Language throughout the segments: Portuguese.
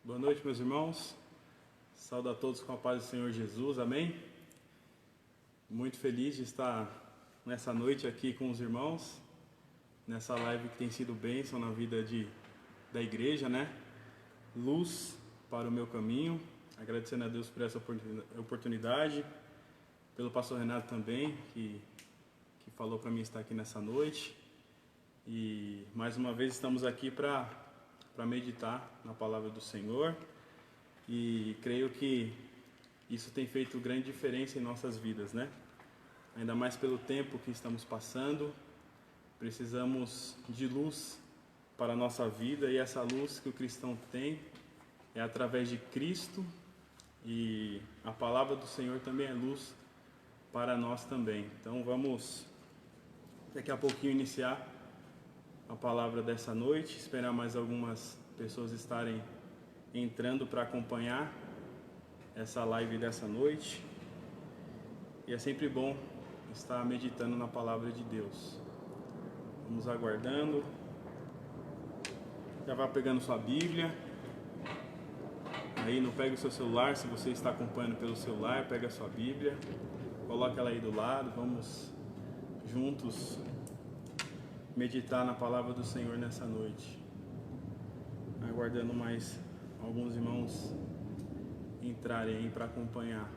Boa noite, meus irmãos. Saúdo a todos com a paz do Senhor Jesus, amém? Muito feliz de estar nessa noite aqui com os irmãos, nessa live que tem sido bênção na vida da igreja, né? Luz para o meu caminho. Agradecendo a Deus por essa oportunidade, pelo pastor Renato também, que falou para mim estar aqui nessa noite. E mais uma vez estamos aqui para meditar na palavra do Senhor, e creio que isso tem feito grande diferença em nossas vidas, né? Ainda mais pelo tempo que estamos passando, precisamos de luz para a nossa vida, e essa luz que o cristão tem é através de Cristo, e a palavra do Senhor também é luz para nós também. Então vamos daqui a pouquinho iniciar a palavra dessa noite, esperar mais algumas pessoas estarem entrando para acompanhar essa live dessa noite. E é sempre bom estar meditando na palavra de Deus. Vamos aguardando. Já vai pegando sua Bíblia. Aí não pega o seu celular, se você está acompanhando pelo celular, pega a sua Bíblia, coloca ela aí do lado, vamos juntos meditar na palavra do Senhor nessa noite. Aguardando mais alguns irmãos entrarem aí para acompanhar.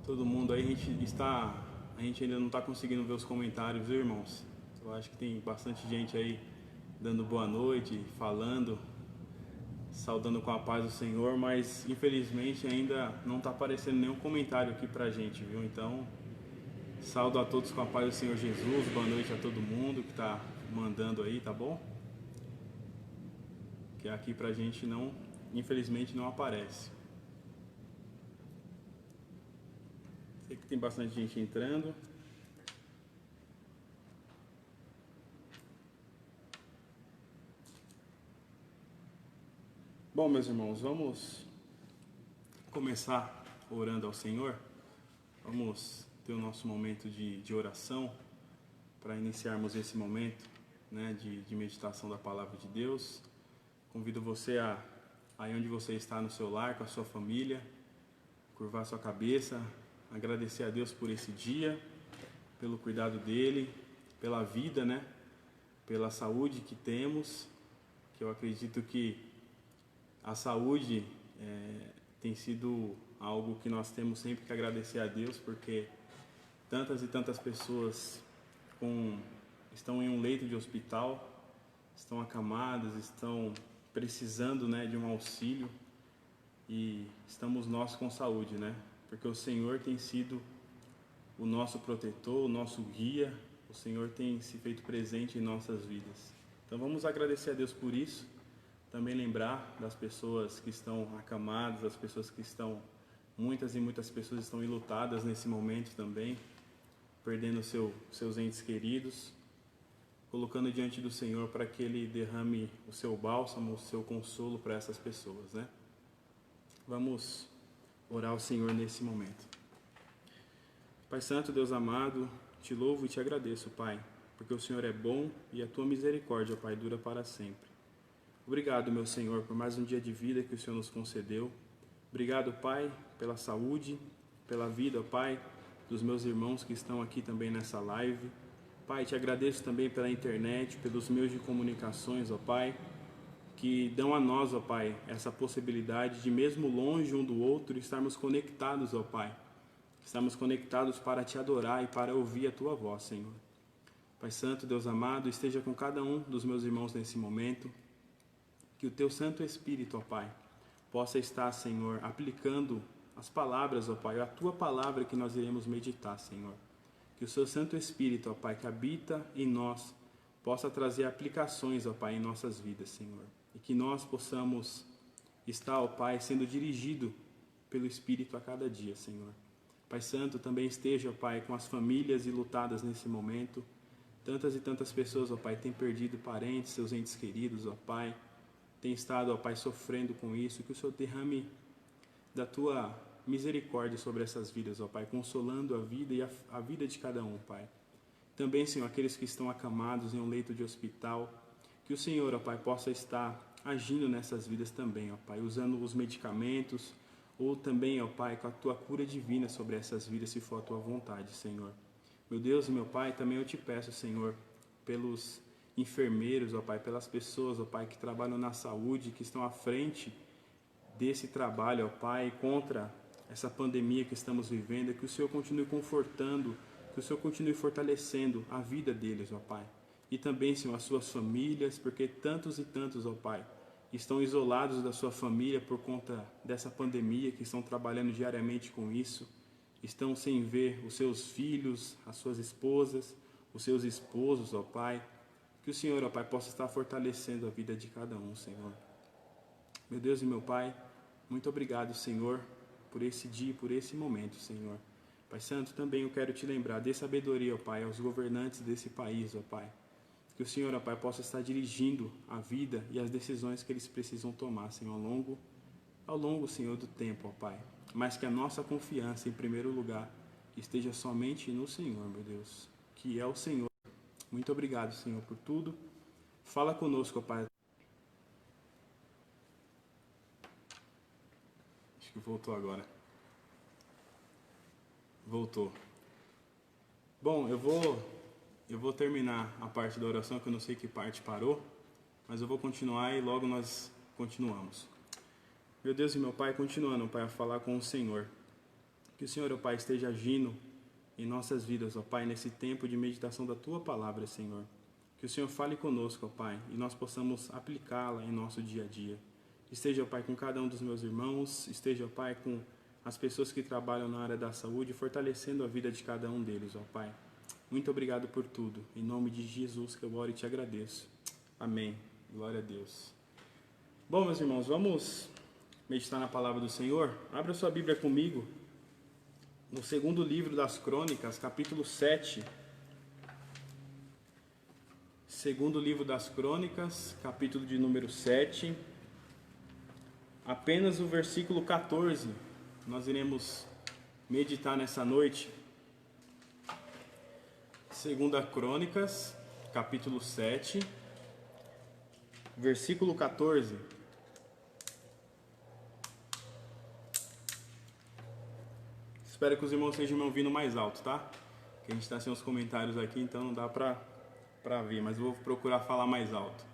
Todo mundo aí, a gente ainda não está conseguindo ver os comentários, viu, irmãos? Eu acho que tem bastante gente aí dando boa noite, falando, saudando com a paz do Senhor, mas infelizmente ainda não está aparecendo nenhum comentário aqui pra gente, viu? Então, saúdo a todos com a paz do Senhor Jesus, boa noite a todo mundo que está mandando aí, tá bom? Que aqui pra gente não, infelizmente não aparece. Sei que tem bastante gente entrando. Bom, meus irmãos, vamos começar orando ao Senhor. Vamos ter o nosso momento de oração para iniciarmos esse momento, né, de meditação da palavra de Deus. Convido você aí onde você está no seu lar, com a sua família, curvar sua cabeça, agradecer a Deus por esse dia, pelo cuidado dele, pela vida, né, pela saúde que temos, que eu acredito que a saúde tem sido algo que nós temos sempre que agradecer a Deus, porque tantas e tantas pessoas estão em um leito de hospital, estão acamadas, estão precisando, né, de um auxílio, e estamos nós com saúde, né? Porque o Senhor tem sido o nosso protetor, o nosso guia, o Senhor tem se feito presente em nossas vidas. Então vamos agradecer a Deus por isso. Também lembrar das pessoas que estão acamadas, das pessoas que estão, muitas e muitas pessoas estão enlutadas nesse momento também, perdendo seus entes queridos, colocando diante do Senhor para que Ele derrame o seu bálsamo, o seu consolo para essas pessoas, né? Vamos orar ao Senhor nesse momento. Pai Santo, Deus amado, te louvo e te agradeço, Pai, porque o Senhor é bom e a tua misericórdia, Pai, dura para sempre. Obrigado, meu Senhor, por mais um dia de vida que o Senhor nos concedeu. Obrigado, Pai, pela saúde, pela vida, Pai, dos meus irmãos que estão aqui também nessa live. Pai, te agradeço também pela internet, pelos meios de comunicações, ó Pai, que dão a nós, ó Pai, essa possibilidade de, mesmo longe um do outro, estarmos conectados, ó Pai. Estamos conectados para te adorar e para ouvir a tua voz, Senhor. Pai Santo, Deus amado, esteja com cada um dos meus irmãos nesse momento. Que o teu Santo Espírito, ó Pai, possa estar, Senhor, aplicando as palavras, ó Pai, a tua palavra que nós iremos meditar, Senhor. Que o seu Santo Espírito, ó Pai, que habita em nós, possa trazer aplicações, ó Pai, em nossas vidas, Senhor. E que nós possamos estar, ó Pai, sendo dirigido pelo Espírito a cada dia, Senhor. Pai Santo, também esteja, ó Pai, com as famílias enlutadas nesse momento. Tantas e tantas pessoas, ó Pai, têm perdido parentes, seus entes queridos, ó Pai, tem estado, ó Pai, sofrendo com isso. Que o Senhor derrame da tua misericórdia sobre essas vidas, ó Pai, consolando a vida e a vida de cada um, Pai. Também, Senhor, aqueles que estão acamados em um leito de hospital, que o Senhor, ó Pai, possa estar agindo nessas vidas também, ó Pai, usando os medicamentos, ou também, ó Pai, com a Tua cura divina sobre essas vidas, se for a Tua vontade, Senhor. Meu Deus e meu Pai, também eu te peço, Senhor, pelos enfermeiros, ó Pai, pelas pessoas, ó Pai, que trabalham na saúde, que estão à frente desse trabalho, ó Pai, contra essa pandemia que estamos vivendo, que o Senhor continue confortando, que o Senhor continue fortalecendo a vida deles, ó Pai. E também, Senhor, as suas famílias, porque tantos e tantos, ó Pai, estão isolados da sua família por conta dessa pandemia, que estão trabalhando diariamente com isso, estão sem ver os seus filhos, as suas esposas, os seus esposos, ó Pai. Que o Senhor, ó Pai, possa estar fortalecendo a vida de cada um, Senhor. Meu Deus e meu Pai, muito obrigado, Senhor, por esse dia e por esse momento, Senhor. Pai Santo, também eu quero te lembrar, dê sabedoria, ó Pai, aos governantes desse país, ó Pai. Que o Senhor, ó Pai, possa estar dirigindo a vida e as decisões que eles precisam tomar, Senhor, ao longo, Senhor, do tempo, ó Pai. Mas que a nossa confiança, em primeiro lugar, esteja somente no Senhor, meu Deus, que é o Senhor. Muito obrigado, Senhor, por tudo. Fala conosco, ó Pai. Acho que voltou agora. Voltou. Bom, eu vou terminar a parte da oração, que eu não sei que parte parou, mas eu vou continuar e logo nós continuamos. Meu Deus e meu Pai, continuando, Pai, a falar com o Senhor. Que o Senhor, ó Pai, esteja agindo em nossas vidas, ó Pai, nesse tempo de meditação da Tua Palavra, Senhor. Que o Senhor fale conosco, ó Pai, e nós possamos aplicá-la em nosso dia a dia. Esteja, ó Pai, com cada um dos meus irmãos, esteja, ó Pai, com as pessoas que trabalham na área da saúde, fortalecendo a vida de cada um deles, ó Pai. Muito obrigado por tudo. Em nome de Jesus que eu oro e te agradeço. Amém. Glória a Deus. Bom, meus irmãos, vamos meditar na palavra do Senhor. Abra sua Bíblia comigo no segundo livro das Crônicas, capítulo 7. Segundo livro das Crônicas, capítulo de número 7. Apenas o versículo 14 nós iremos meditar nessa noite. Segunda Crônicas, capítulo 7, versículo 14. Espero que os irmãos estejam me ouvindo mais alto, tá? Que a gente está sem os comentários aqui, então não dá para ver, mas eu vou procurar falar mais alto.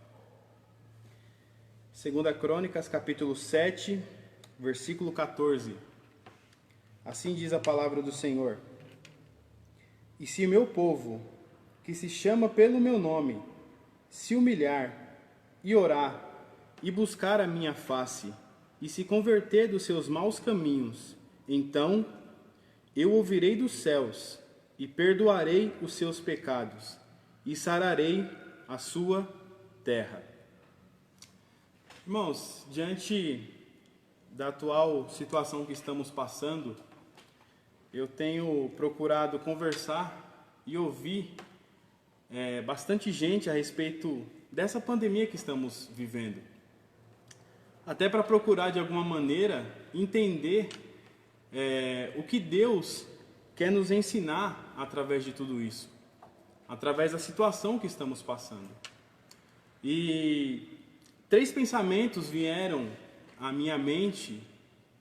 Segunda Crônicas, capítulo 7, versículo 14. Assim diz a palavra do Senhor. E se meu povo, que se chama pelo meu nome, se humilhar e orar e buscar a minha face e se converter dos seus maus caminhos, então eu ouvirei dos céus e perdoarei os seus pecados e sararei a sua terra. Irmãos, diante da atual situação que estamos passando, eu tenho procurado conversar e ouvir bastante gente a respeito dessa pandemia que estamos vivendo. Até para procurar, de alguma maneira, entender o que Deus quer nos ensinar através de tudo isso, através da situação que estamos passando. E 3 pensamentos vieram à minha mente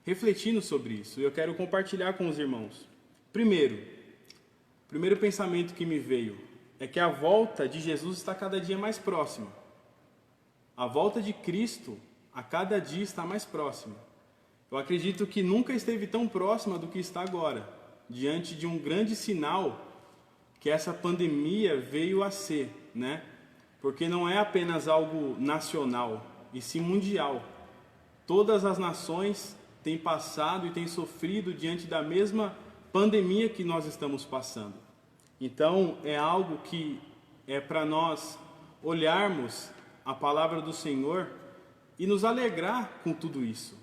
refletindo sobre isso, e eu quero compartilhar com os irmãos. Primeiro pensamento que me veio é que a volta de Jesus está cada dia mais próxima. A volta de Cristo a cada dia está mais próxima. Eu acredito que nunca esteve tão próxima do que está agora, diante de um grande sinal que essa pandemia veio a ser, né? Porque não é apenas algo nacional, e sim mundial. Todas as nações têm passado e têm sofrido diante da mesma pandemia que nós estamos passando. Então, é algo que é para nós olharmos a palavra do Senhor e nos alegrar com tudo isso.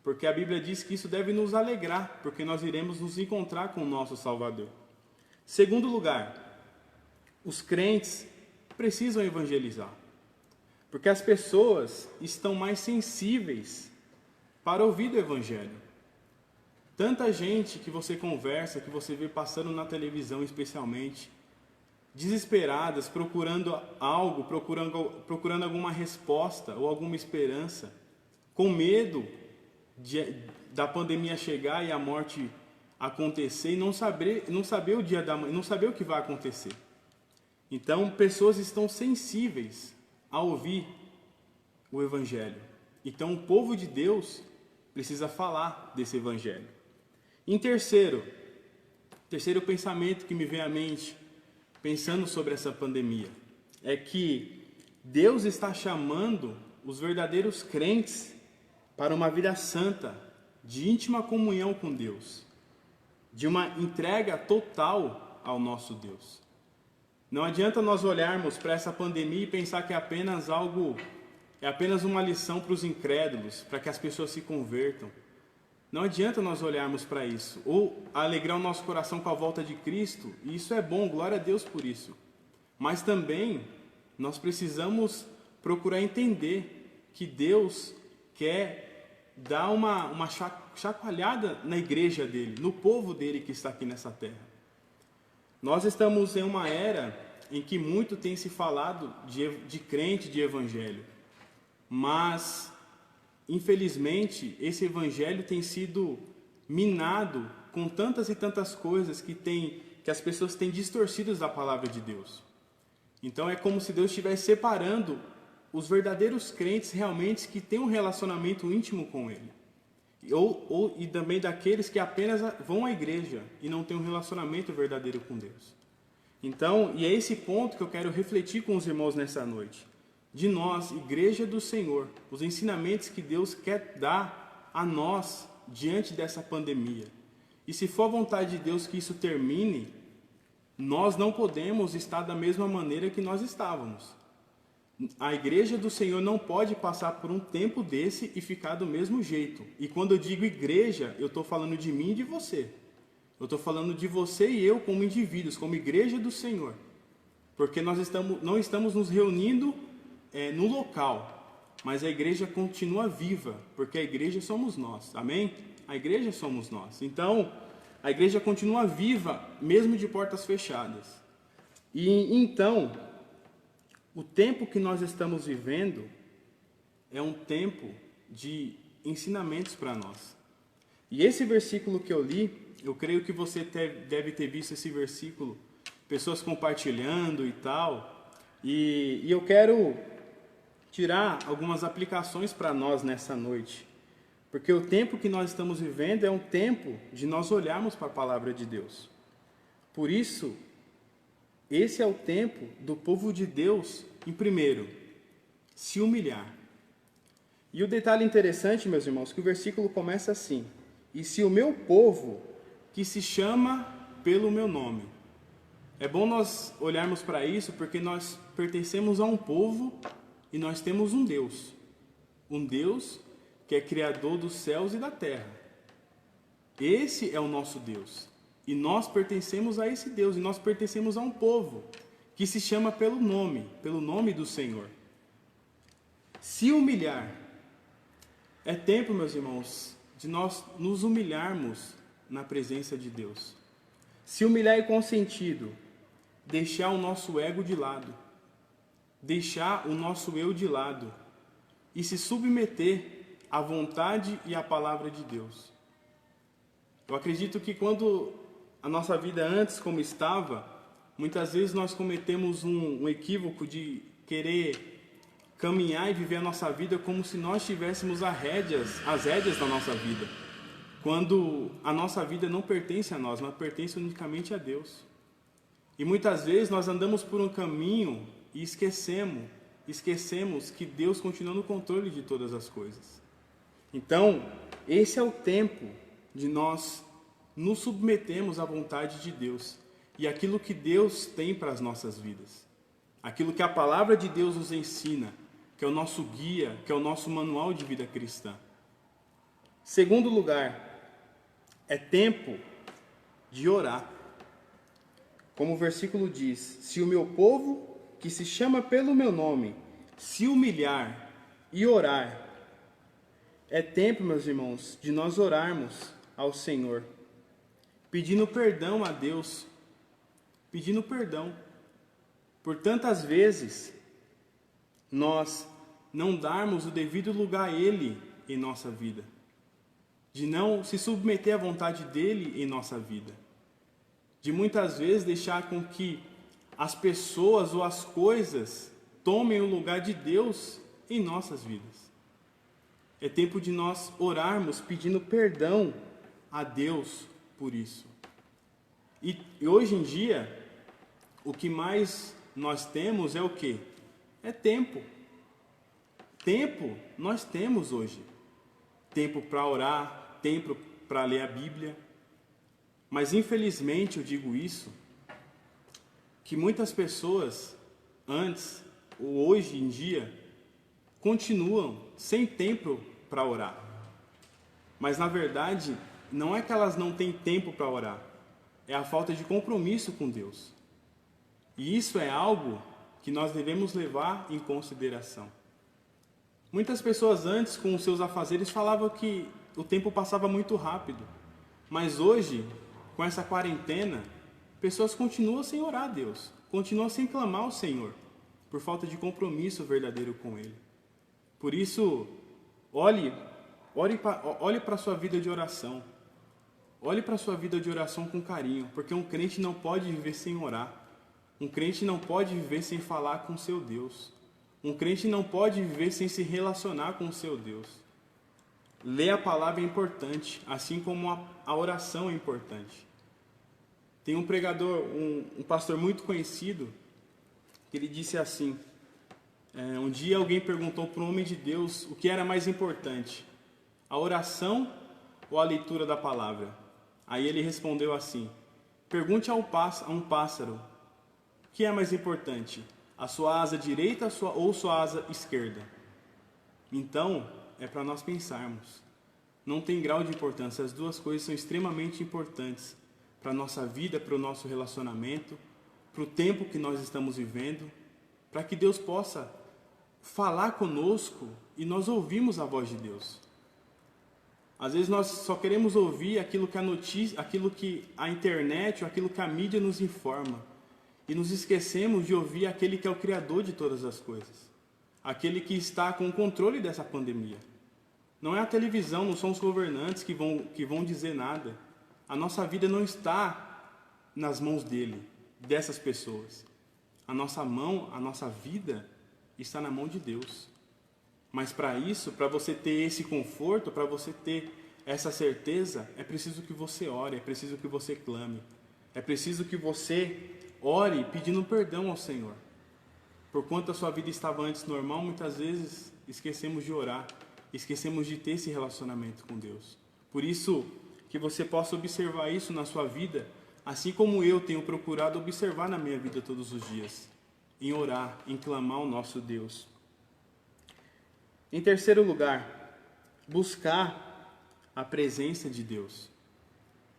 Porque a Bíblia diz que isso deve nos alegrar, porque nós iremos nos encontrar com o nosso Salvador. Segundo lugar, os crentes precisam evangelizar. Porque as pessoas estão mais sensíveis para ouvir do Evangelho. Tanta gente que você conversa, que você vê passando na televisão especialmente, desesperadas, procurando algo, procurando alguma resposta ou alguma esperança, com medo da pandemia chegar e a morte acontecer e não saber o dia da manhã, não saber o que vai acontecer. Então, pessoas estão sensíveis a ouvir o Evangelho. Então, o povo de Deus precisa falar desse Evangelho. Em terceiro pensamento que me vem à mente, pensando sobre essa pandemia, é que Deus está chamando os verdadeiros crentes para uma vida santa, de íntima comunhão com Deus, de uma entrega total ao nosso Deus. Não adianta nós olharmos para essa pandemia e pensar que é apenas uma lição para os incrédulos, para que as pessoas se convertam. Não adianta nós olharmos para isso, ou alegrar o nosso coração com a volta de Cristo, e isso é bom, glória a Deus por isso. Mas também nós precisamos procurar entender que Deus quer dar uma chacoalhada na igreja dele, no povo dele que está aqui nessa terra. Nós estamos em uma era em que muito tem se falado de crente, de evangelho, mas infelizmente esse evangelho tem sido minado com tantas e tantas coisas que as pessoas têm distorcido da palavra de Deus. Então é como se Deus estivesse separando os verdadeiros crentes realmente que têm um relacionamento íntimo com Ele. E também daqueles que apenas vão à igreja e não têm um relacionamento verdadeiro com Deus. Então, e é esse ponto que eu quero refletir com os irmãos nessa noite. De nós, igreja do Senhor, os ensinamentos que Deus quer dar a nós diante dessa pandemia. E se for a vontade de Deus que isso termine, nós não podemos estar da mesma maneira que nós estávamos. A igreja do Senhor não pode passar por um tempo desse e ficar do mesmo jeito. E quando eu digo igreja, eu estou falando de mim e de você. Eu estou falando de você e eu como indivíduos, como igreja do Senhor. Porque nós não estamos nos reunindo no local, mas a igreja continua viva, porque a igreja somos nós, amém? A igreja somos nós. Então, a igreja continua viva, mesmo de portas fechadas. E então, o tempo que nós estamos vivendo é um tempo de ensinamentos para nós. E esse versículo que eu li, eu creio que você deve ter visto esse versículo, pessoas compartilhando e tal, e eu quero tirar algumas aplicações para nós nessa noite, porque o tempo que nós estamos vivendo é um tempo de nós olharmos para a palavra de Deus. Por isso, esse é o tempo do povo de Deus, em primeiro, se humilhar. E o detalhe interessante, meus irmãos, que o versículo começa assim: e se o meu povo, que se chama pelo meu nome. É bom nós olharmos para isso, porque nós pertencemos a um povo e nós temos um Deus que é criador dos céus e da terra. Esse é o nosso Deus. E nós pertencemos a esse Deus, e nós pertencemos a um povo que se chama pelo nome do Senhor. Se humilhar. É tempo, meus irmãos, de nós nos humilharmos na presença de Deus. Se humilhar é com sentido, deixar o nosso ego de lado, deixar o nosso eu de lado e se submeter à vontade e à palavra de Deus. Eu acredito que quando a nossa vida antes como estava, muitas vezes nós cometemos um equívoco de querer caminhar e viver a nossa vida como se nós tivéssemos as rédeas da nossa vida, quando a nossa vida não pertence a nós, mas pertence unicamente a Deus. E muitas vezes nós andamos por um caminho e esquecemos que Deus continua no controle de todas as coisas. Então, esse é o tempo de nós nos submetermos à vontade de Deus e aquilo que Deus tem para as nossas vidas. Aquilo que a palavra de Deus nos ensina, que é o nosso guia, que é o nosso manual de vida cristã. Segundo lugar, é tempo de orar. Como o versículo diz: se o meu povo, que se chama pelo meu nome, se humilhar e orar. É tempo, meus irmãos, de nós orarmos ao Senhor, pedindo perdão a Deus, pedindo perdão por tantas vezes nós não darmos o devido lugar a Ele em nossa vida, de não se submeter à vontade dEle em nossa vida, de muitas vezes deixar com que as pessoas ou as coisas tomem o lugar de Deus em nossas vidas. É tempo de nós orarmos pedindo perdão a Deus por isso. E hoje em dia, o que mais nós temos é o quê? É tempo. Tempo nós temos hoje. Tempo para orar, tempo para ler a Bíblia. Mas infelizmente eu digo isso, que muitas pessoas antes ou hoje em dia continuam sem tempo para orar. Mas na verdade, não é que elas não têm tempo para orar, é a falta de compromisso com Deus. E isso é algo que nós devemos levar em consideração. Muitas pessoas antes, com os seus afazeres, falavam que o tempo passava muito rápido. Mas hoje, com essa quarentena, pessoas continuam sem orar a Deus, continuam sem clamar ao Senhor, por falta de compromisso verdadeiro com Ele. Por isso, olhe para a sua vida de oração. Olhe para a sua vida de oração com carinho, porque um crente não pode viver sem orar. Um crente não pode viver sem falar com o seu Deus. Um crente não pode viver sem se relacionar com o seu Deus. Ler a palavra é importante, assim como a oração é importante. Tem um pregador, um pastor muito conhecido, que ele disse assim, um dia alguém perguntou para um homem de Deus o que era mais importante, a oração ou a leitura da palavra? Aí ele respondeu assim, pergunte a um pássaro, o que é mais importante, a sua asa direita ou sua asa esquerda? Então, é para nós pensarmos. Não tem grau de importância, as duas coisas são extremamente importantes para a nossa vida, para o nosso relacionamento, para o tempo que nós estamos vivendo, para que Deus possa falar conosco e nós ouvimos a voz de Deus. Às vezes nós só queremos ouvir aquilo que a notícia, aquilo que a internet, ou aquilo que a mídia nos informa, e nos esquecemos de ouvir aquele que é o Criador de todas as coisas, aquele que está com o controle dessa pandemia. Não é a televisão, não são os governantes que vão dizer nada. A nossa vida não está nas mãos dele, dessas pessoas. A nossa vida está na mão de Deus. Mas para isso, para você ter esse conforto, para você ter essa certeza, é preciso que você ore, é preciso que você clame. É preciso que você ore pedindo perdão ao Senhor. Porquanto a sua vida estava antes normal, muitas vezes esquecemos de orar, esquecemos de ter esse relacionamento com Deus. Por isso, que você possa observar isso na sua vida, assim como eu tenho procurado observar na minha vida todos os dias, em orar, em clamar ao nosso Deus. Em terceiro lugar, buscar a presença de Deus.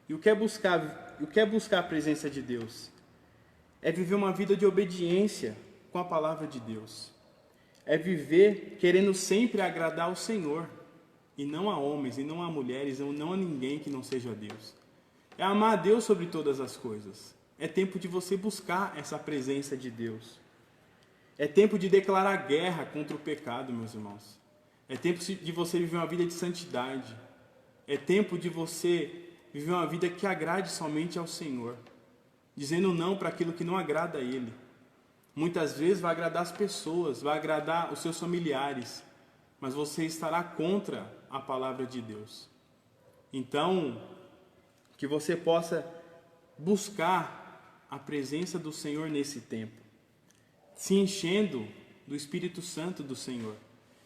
E o que é buscar a presença de Deus? É viver uma vida de obediência com a palavra de Deus. É viver querendo sempre agradar ao Senhor, e não a homens, e não a mulheres, e não a ninguém que não seja Deus. É amar a Deus sobre todas as coisas. É tempo de você buscar essa presença de Deus. É tempo de declarar guerra contra o pecado, meus irmãos. É tempo de você viver uma vida de santidade. É tempo de você viver uma vida que agrade somente ao Senhor, dizendo não para aquilo que não agrada a Ele. Muitas vezes vai agradar as pessoas, vai agradar os seus familiares, mas você estará contra a palavra de Deus. Então, que você possa buscar a presença do Senhor nesse tempo, se enchendo do Espírito Santo do Senhor,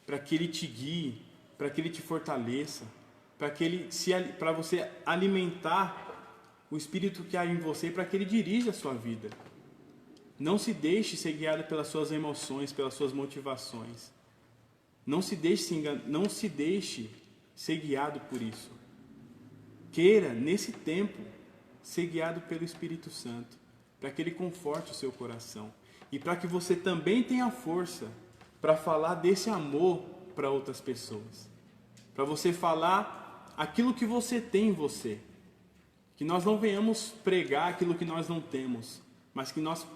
para que Ele te guie, para que Ele te fortaleça, para você alimentar o Espírito que há em você, para que Ele dirija a sua vida. Não se deixe ser guiado pelas suas emoções, pelas suas motivações. Não se deixe ser guiado por isso. Queira, nesse tempo, ser guiado pelo Espírito Santo, para que Ele conforte o seu coração. E para que você também tenha força para falar desse amor para outras pessoas. Para você falar aquilo que você tem em você. Que nós não venhamos pregar aquilo que nós não temos, mas que nós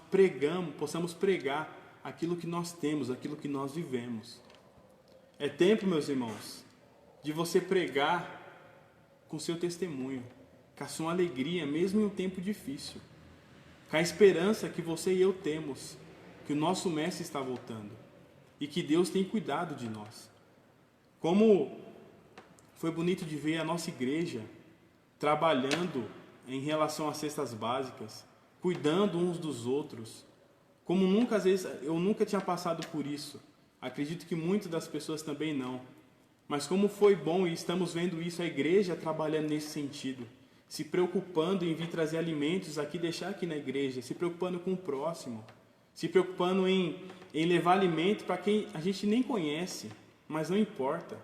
possamos pregar aquilo que nós temos, aquilo que nós vivemos. É tempo, meus irmãos, de você pregar com seu testemunho, com a sua alegria, mesmo em um tempo difícil, com a esperança que você e eu temos, que o nosso Mestre está voltando e que Deus tem cuidado de nós. Como foi bonito de ver a nossa igreja trabalhando em relação às cestas básicas, cuidando uns dos outros, como nunca, às vezes, eu nunca tinha passado por isso. Acredito que muitas das pessoas também não. Mas como foi bom, e estamos vendo isso, a igreja trabalhando nesse sentido, se preocupando em vir trazer alimentos aqui, deixar aqui na igreja, se preocupando com o próximo, se preocupando em levar alimento para quem a gente nem conhece, mas não importa.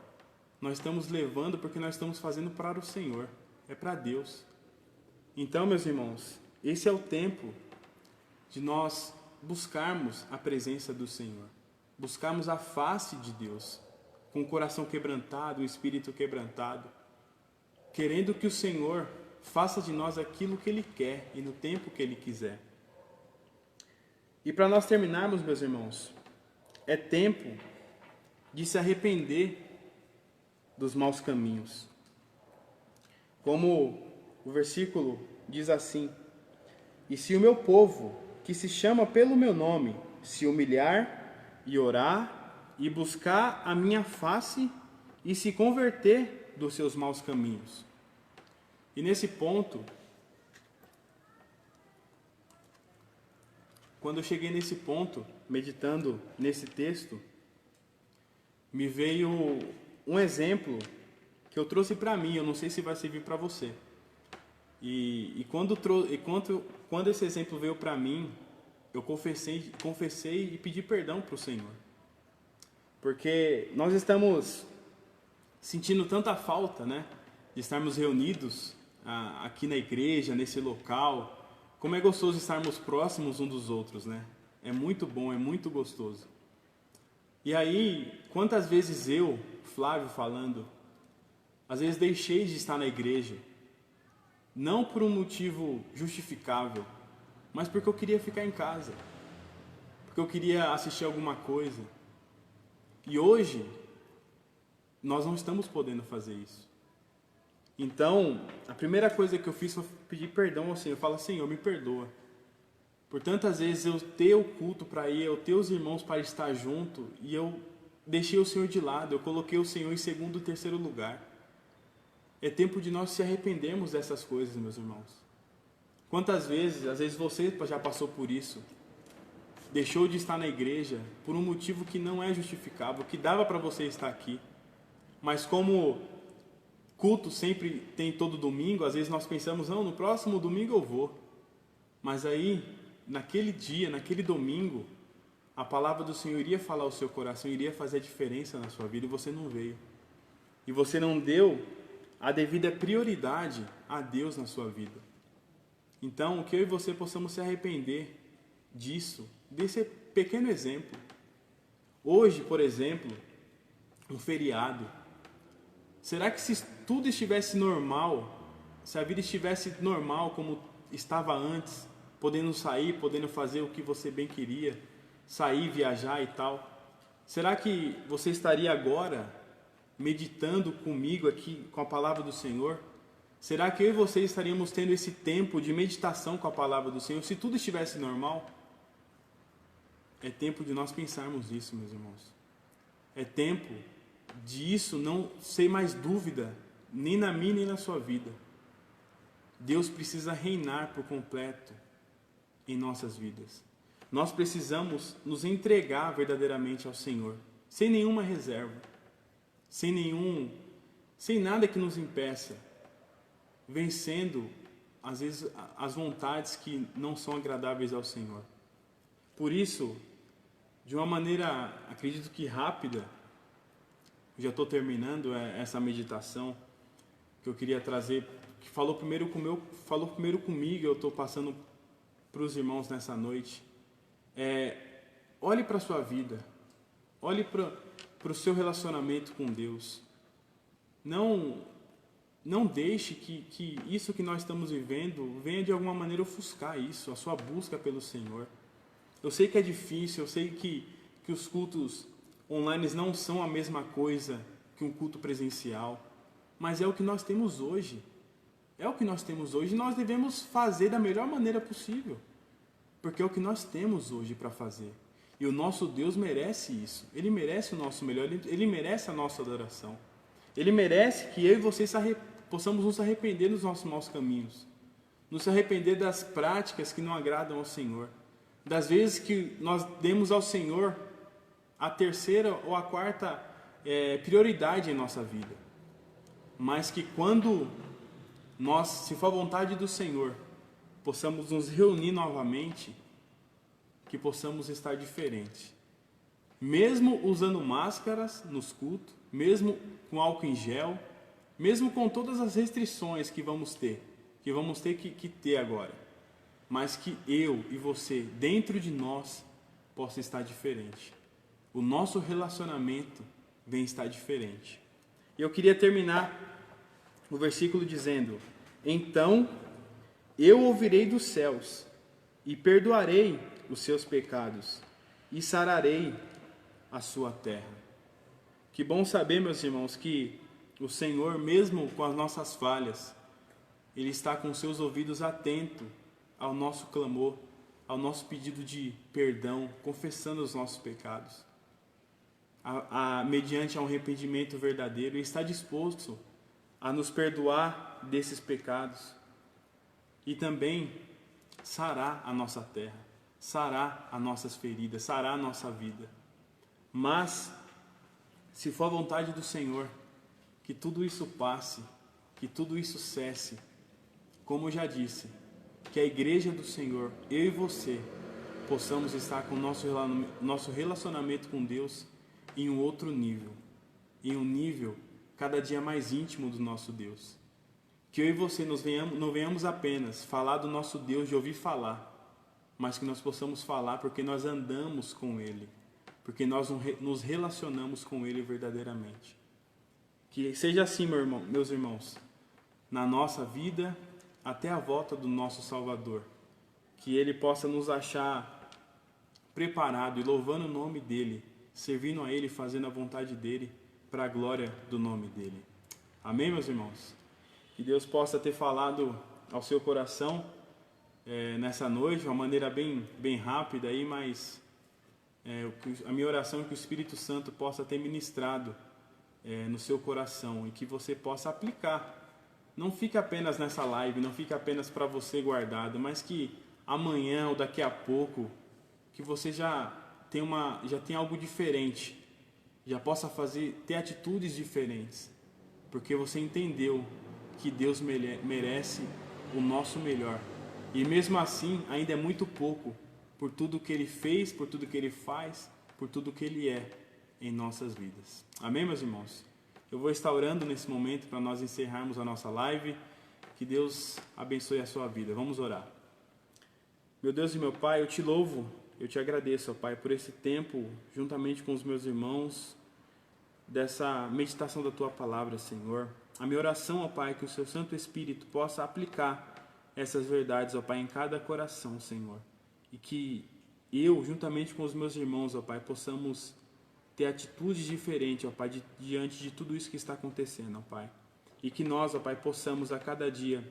Nós estamos levando porque nós estamos fazendo para o Senhor, é para Deus. Então, meus irmãos, esse é o tempo de nós buscarmos a presença do Senhor, buscarmos a face de Deus, com o coração quebrantado, o espírito quebrantado, querendo que o Senhor faça de nós aquilo que Ele quer e no tempo que Ele quiser. E para nós terminarmos, meus irmãos, é tempo de se arrepender dos maus caminhos. Como o versículo diz assim: e se o meu povo, que se chama pelo meu nome, se humilhar e orar e buscar a minha face e se converter dos seus maus caminhos. E nesse ponto, quando eu cheguei nesse ponto, meditando nesse texto, me veio um exemplo que eu trouxe para mim, eu não sei se vai servir para você. E quando esse exemplo veio para mim, eu confessei e pedi perdão para o Senhor. Porque nós estamos sentindo tanta falta, né, de estarmos reunidos aqui na igreja, nesse local. Como é gostoso estarmos próximos uns dos outros, né? É muito bom, é muito gostoso. E aí, quantas vezes eu, Flávio falando, às vezes deixei de estar na igreja, não por um motivo justificável, mas porque eu queria ficar em casa, porque eu queria assistir alguma coisa. E hoje, nós não estamos podendo fazer isso. Então, a primeira coisa que eu fiz foi pedir perdão ao Senhor. Eu falo: Senhor, me perdoa. Por tantas vezes eu ter o culto para ir, eu ter os irmãos para estar junto, e eu deixei o Senhor de lado, eu coloquei o Senhor em segundo, terceiro lugar. É tempo de nós se arrependermos dessas coisas, meus irmãos. Quantas vezes, às vezes você já passou por isso, deixou de estar na igreja por um motivo que não é justificável, que dava para você estar aqui, mas como culto sempre tem todo domingo, às vezes nós pensamos: não, no próximo domingo eu vou. Mas aí, naquele dia, naquele domingo, a palavra do Senhor iria falar ao seu coração, iria fazer a diferença na sua vida, e você não veio. E você não deu a devida prioridade a Deus na sua vida. Então, que eu e você possamos se arrepender disso, desse pequeno exemplo. Hoje, por exemplo, um feriado. Será que se tudo estivesse normal, se a vida estivesse normal como estava antes, podendo sair, podendo fazer o que você bem queria, sair, viajar e tal, será que você estaria agora meditando comigo aqui com a palavra do Senhor? Será que eu e você estaríamos tendo esse tempo de meditação com a palavra do Senhor se tudo estivesse normal? É tempo de nós pensarmos nisso, meus irmãos. É tempo de isso não ser mais dúvida, nem na minha nem na sua vida. Deus precisa reinar por completo em nossas vidas. Nós precisamos nos entregar verdadeiramente ao Senhor, sem nenhuma reserva, sem nada que nos impeça, vencendo às vezes as vontades que não são agradáveis ao Senhor. Por isso, de uma maneira, acredito que rápida, já estou terminando essa meditação que eu queria trazer, que falou primeiro comigo, eu estou passando para os irmãos nessa noite. Olhe para a sua vida, olhe para o seu relacionamento com Deus. Não não deixe que isso que nós estamos vivendo venha de alguma maneira ofuscar isso, a sua busca pelo Senhor. Eu sei que é difícil, eu sei que os cultos online não são a mesma coisa que um culto presencial, mas é o que nós temos hoje. É o que nós temos hoje e nós devemos fazer da melhor maneira possível, porque é o que nós temos hoje para fazer. E o nosso Deus merece isso. Ele merece o nosso melhor, Ele merece a nossa adoração. Ele merece que eu e você possamos nos arrepender dos nossos maus caminhos, nos arrepender das práticas que não agradam ao Senhor, das vezes que nós demos ao Senhor a terceira ou a quarta prioridade em nossa vida. Mas que quando nós, se for a vontade do Senhor, possamos nos reunir novamente, que possamos estar diferentes. Mesmo usando máscaras nos cultos, mesmo com álcool em gel, mesmo com todas as restrições que vamos ter que ter agora, mas que eu e você, dentro de nós, possa estar diferente. O nosso relacionamento vem estar diferente. E eu queria terminar o versículo dizendo: então eu ouvirei dos céus e perdoarei os seus pecados e sararei a sua terra. Que bom saber, meus irmãos, que o Senhor, mesmo com as nossas falhas, Ele está com seus ouvidos atentos ao nosso clamor, ao nosso pedido de perdão, confessando os nossos pecados, mediante um arrependimento verdadeiro, e está disposto a nos perdoar desses pecados e também sarar a nossa terra, sarar as nossas feridas, sarar a nossa vida. Mas, se for a vontade do Senhor, que tudo isso passe, que tudo isso cesse. Como eu já disse, que a igreja do Senhor, eu e você, possamos estar com o nosso relacionamento com Deus em um outro nível, em um nível cada dia mais íntimo do nosso Deus. Que eu e você não venhamos apenas falar do nosso Deus de ouvir falar, mas que nós possamos falar porque nós andamos com Ele, porque nós nos relacionamos com Ele verdadeiramente. Que seja assim, meus irmãos, na nossa vida, até a volta do nosso Salvador. Que Ele possa nos achar preparado e louvando o nome dEle, servindo a Ele, fazendo a vontade dEle, para a glória do nome dEle. Amém, meus irmãos? Que Deus possa ter falado ao seu coração nessa noite, de uma maneira bem rápida, aí, mas a minha oração é que o Espírito Santo possa ter ministrado no seu coração e que você possa aplicar. Não fique apenas nessa live, não fique apenas para você guardado, mas que amanhã ou daqui a pouco, que você já tenha algo diferente, já possa ter atitudes diferentes, porque você entendeu que Deus merece o nosso melhor. E mesmo assim, ainda é muito pouco, por tudo que Ele fez, por tudo que Ele faz, por tudo que Ele é em nossas vidas. Amém, meus irmãos? Eu vou estar orando nesse momento para nós encerrarmos a nossa live. Que Deus abençoe a sua vida. Vamos orar. Meu Deus e meu Pai, eu te louvo, eu te agradeço, ó Pai, por esse tempo, juntamente com os meus irmãos, dessa meditação da Tua Palavra, Senhor. A minha oração, ó Pai, é que o Seu Santo Espírito possa aplicar essas verdades, ó Pai, em cada coração, Senhor. E que eu, juntamente com os meus irmãos, ó Pai, possamos ter atitudes diferentes, ó Pai, diante de tudo isso que está acontecendo, ó Pai. E que nós, ó Pai, possamos a cada dia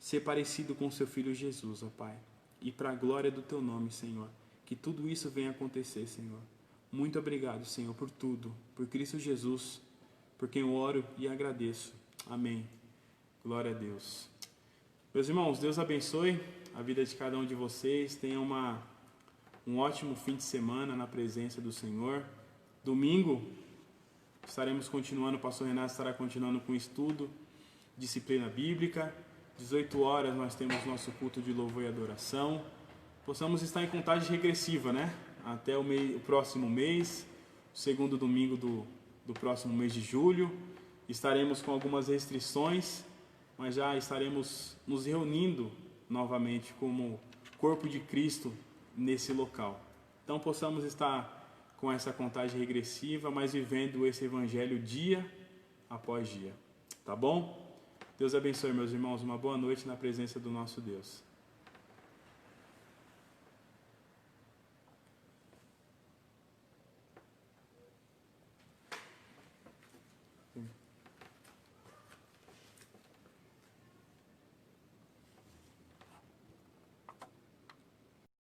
ser parecido com o Seu Filho Jesus, ó Pai. E para a glória do Teu nome, Senhor. Que tudo isso venha acontecer, Senhor. Muito obrigado, Senhor, por tudo. Por Cristo Jesus, por quem eu oro e agradeço. Amém. Glória a Deus. Meus irmãos, Deus abençoe a vida de cada um de vocês. Tenham um ótimo fim de semana na presença do Senhor. Domingo estaremos continuando, o pastor Renato estará continuando com o estudo, disciplina bíblica. 18 horas nós temos nosso culto de louvor e adoração. Possamos estar em contagem regressiva, né? Até o próximo mês, segundo domingo do próximo mês de julho. Estaremos com algumas restrições, mas já estaremos nos reunindo novamente como corpo de Cristo nesse local. Então possamos estar com essa contagem regressiva, mas vivendo esse evangelho dia após dia. Tá bom? Deus abençoe, meus irmãos. Uma boa noite na presença do nosso Deus.